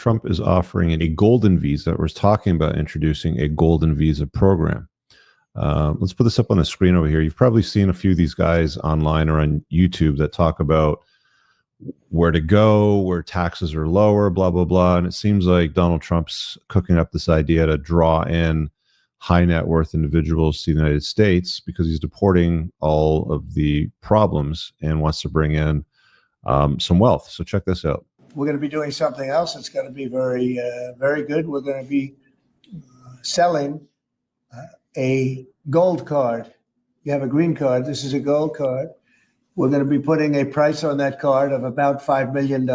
Trump is offering a golden visa, or is talking about introducing a golden visa program. Let's put this up on the screen over here. You've probably seen a few of these guys online or on YouTube that talk about where to go, where taxes are lower, blah, blah, blah. And it seems like Donald Trump's cooking up this idea to draw in high net worth individuals to the United States because he's deporting all of the problems and wants to bring in some wealth. So check this out. We're going to be doing something else. It's going to be very, very good. We're going to be selling a gold card. You have a green card. This is a gold card. We're going to be putting a price on that card of about $5 million,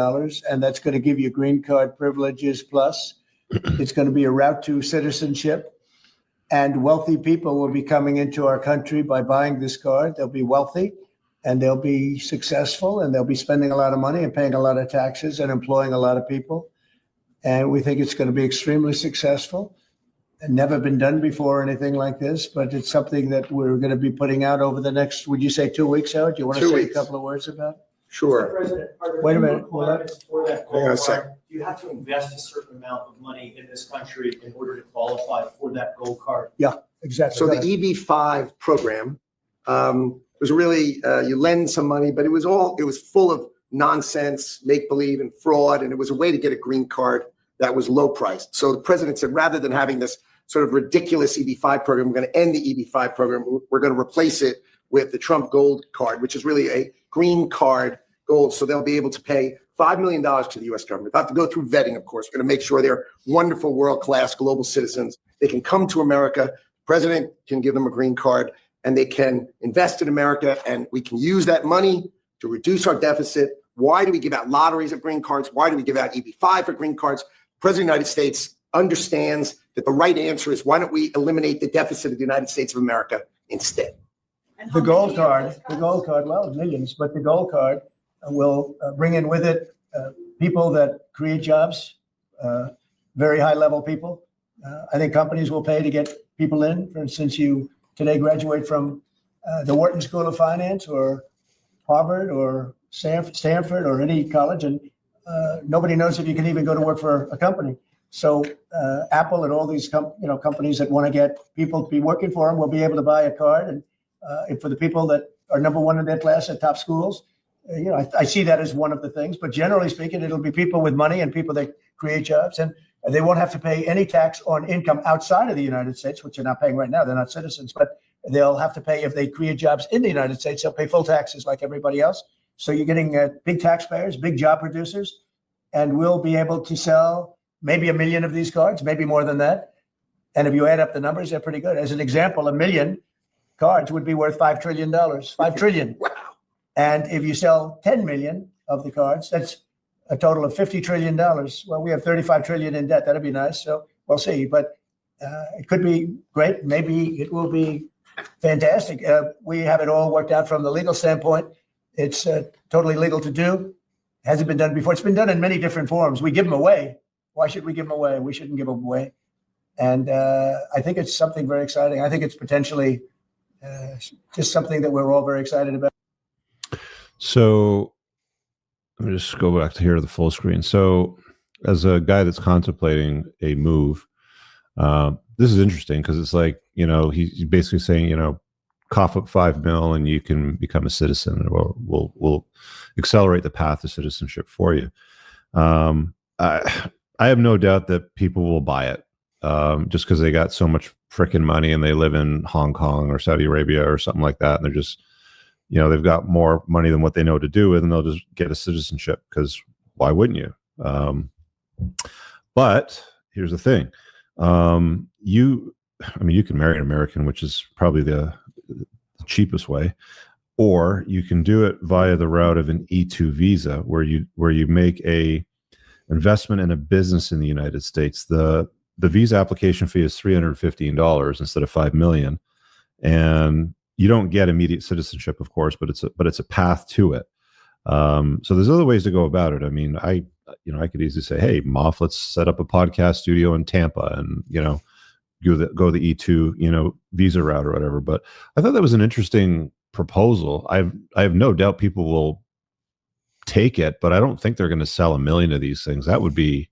and that's going to give you green card privileges plus. It's going to be a route to citizenship, and wealthy people will be coming into our country by buying this card. They'll be wealthy, and they'll be successful, and they'll be spending a lot of money and paying a lot of taxes and employing a lot of people. And we think it's going to be extremely successful. And never been done before, anything like this, but it's something that we're going to be putting out over the next, would you say 2 weeks, Howard? Do you want to say a couple of words about it? Sure. President, are there Wait a any minute. requirements for that Hang on a gold sec. card? Do you have to invest a certain amount of money in this country in order to qualify for that gold card? Yeah, exactly. So the EB-5 program was really, you lend some money, but it was full of nonsense, make-believe and fraud. And it was a way to get a green card that was low priced. So the president said, rather than having this sort of ridiculous EB-5 program, we're going to end the EB-5 program. We're going to replace it with the Trump Gold Card, which is really a green card gold. So they'll be able to pay $5 million to the U.S. government. They'll have to go through vetting, of course. We're going to make sure they're wonderful, world-class global citizens. They can come to America. The president can give them a green card, and they can invest in America, and we can use that money to reduce our deficit. Why do we give out lotteries of green cards? Why do we give out EB-5 for green cards? The president of the United States understands that the right answer is, why don't we eliminate the deficit of the United States of America instead? The gold card, well, millions, but the gold card will bring in with it people that create jobs, very high level people. I think companies will pay to get people in. For instance, you today graduate from the Wharton School of Finance or Harvard or Stanford or any college, and nobody knows if you can even go to work for a company. So Apple and all these companies that want to get people to be working for them will be able to buy a card. And for the people that are number one in their class at top schools, I see that as one of the things. But generally speaking, it'll be people with money and people that create jobs. And they won't have to pay any tax on income outside of the United States, which they're not paying right now. They're not citizens. But they'll have to pay, if they create jobs in the United States, they'll pay full taxes like everybody else. So you're getting big taxpayers, big job producers, and we'll be able to sell maybe 1 million of these cards, maybe more than that. And if you add up the numbers, they're pretty good. As an example, 1 million cards would be worth $5 trillion, $5 trillion. Wow. And if you sell 10 million of the cards, that's a total of $50 trillion. Well, we have 35 trillion in debt. That'd be nice. So we'll see. But it could be great. Maybe it will be fantastic. We have it all worked out from the legal standpoint. It's totally legal to do. Hasn't been done before. It's been done in many different forms. We give them away. Why should we give them away? We shouldn't give them away. And I think it's something very exciting. I think it's potentially just something that we're all very excited about. So let me just go back to here to the full screen. So as a guy that's contemplating a move, this is interesting because it's like, he's basically saying, cough up $5 million and you can become a citizen, or we'll accelerate the path to citizenship for you. I have no doubt that people will buy it just because they got so much freaking money and they live in Hong Kong or Saudi Arabia or something like that. And they're just, they've got more money than what they know to do with, and they'll just get a citizenship because why wouldn't you? But here's the thing. You can marry an American, which is probably the cheapest way, or you can do it via the route of an E2 visa where you make a investment in a business in the United States. The visa application fee is $315 instead of $5 million, and you don't get immediate citizenship, of course, but it's a path to it. So there's other ways to go about it. I mean, I could easily say, hey, Moff, let's set up a podcast studio in Tampa, and go the E2 visa route or whatever. But I thought that was an interesting proposal. I have no doubt people will take it, but I don't think they're going to sell 1 million of these things. That would be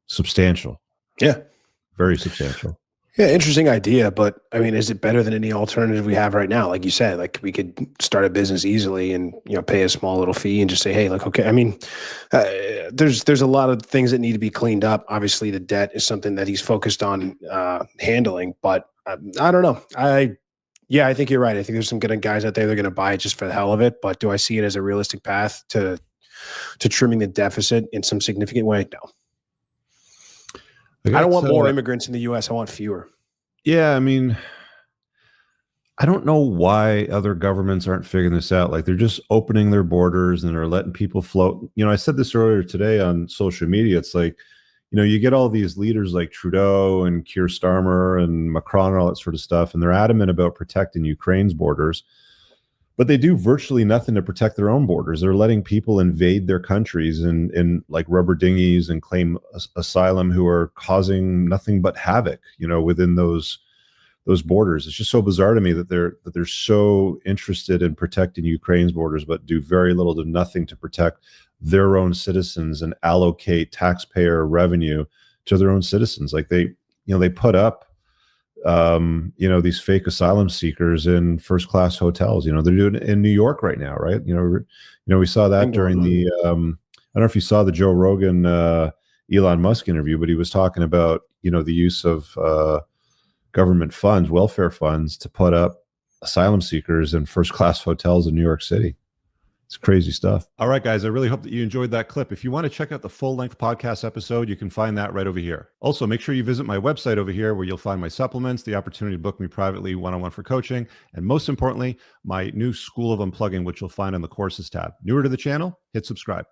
substantial. Yeah. Very substantial. Yeah, interesting idea, but I mean, is it better than any alternative we have right now? Like you said, like we could start a business easily and pay a small little fee and just say, hey, look, okay. I mean, there's a lot of things that need to be cleaned up. Obviously, the debt is something that he's focused on handling, but I don't know. I think you're right. I think there's some good guys out there that are going to buy it just for the hell of it. But do I see it as a realistic path to trimming the deficit in some significant way? No. I don't want more immigrants in the U.S. I want fewer. Yeah, I mean, I don't know why other governments aren't figuring this out. Like they're just opening their borders and they're letting people float. I said this earlier today on social media. It's like, you get all these leaders like Trudeau and Keir Starmer and Macron and all that sort of stuff, and they're adamant about protecting Ukraine's borders. But they do virtually nothing to protect their own borders. They're letting people invade their countries in like rubber dinghies and claim asylum who are causing nothing but havoc, within those borders. It's just so bizarre to me that they're so interested in protecting Ukraine's borders, but do very little to nothing to protect their own citizens and allocate taxpayer revenue to their own citizens. Like they put up these fake asylum seekers in first-class hotels. They're doing it in New York right now, right? We saw that during the I don't know if you saw the Joe Rogan Elon Musk interview, but he was talking about the use of government funds, welfare funds, to put up asylum seekers in first-class hotels in New York City. It's crazy stuff. All right, guys, I really hope that you enjoyed that clip. If you want to check out the full-length podcast episode, you can find that right over here. Also, make sure you visit my website over here where you'll find my supplements, the opportunity to book me privately one-on-one for coaching, and most importantly, my new School of Unplugging, which you'll find on the Courses tab. Newer to the channel? Hit subscribe.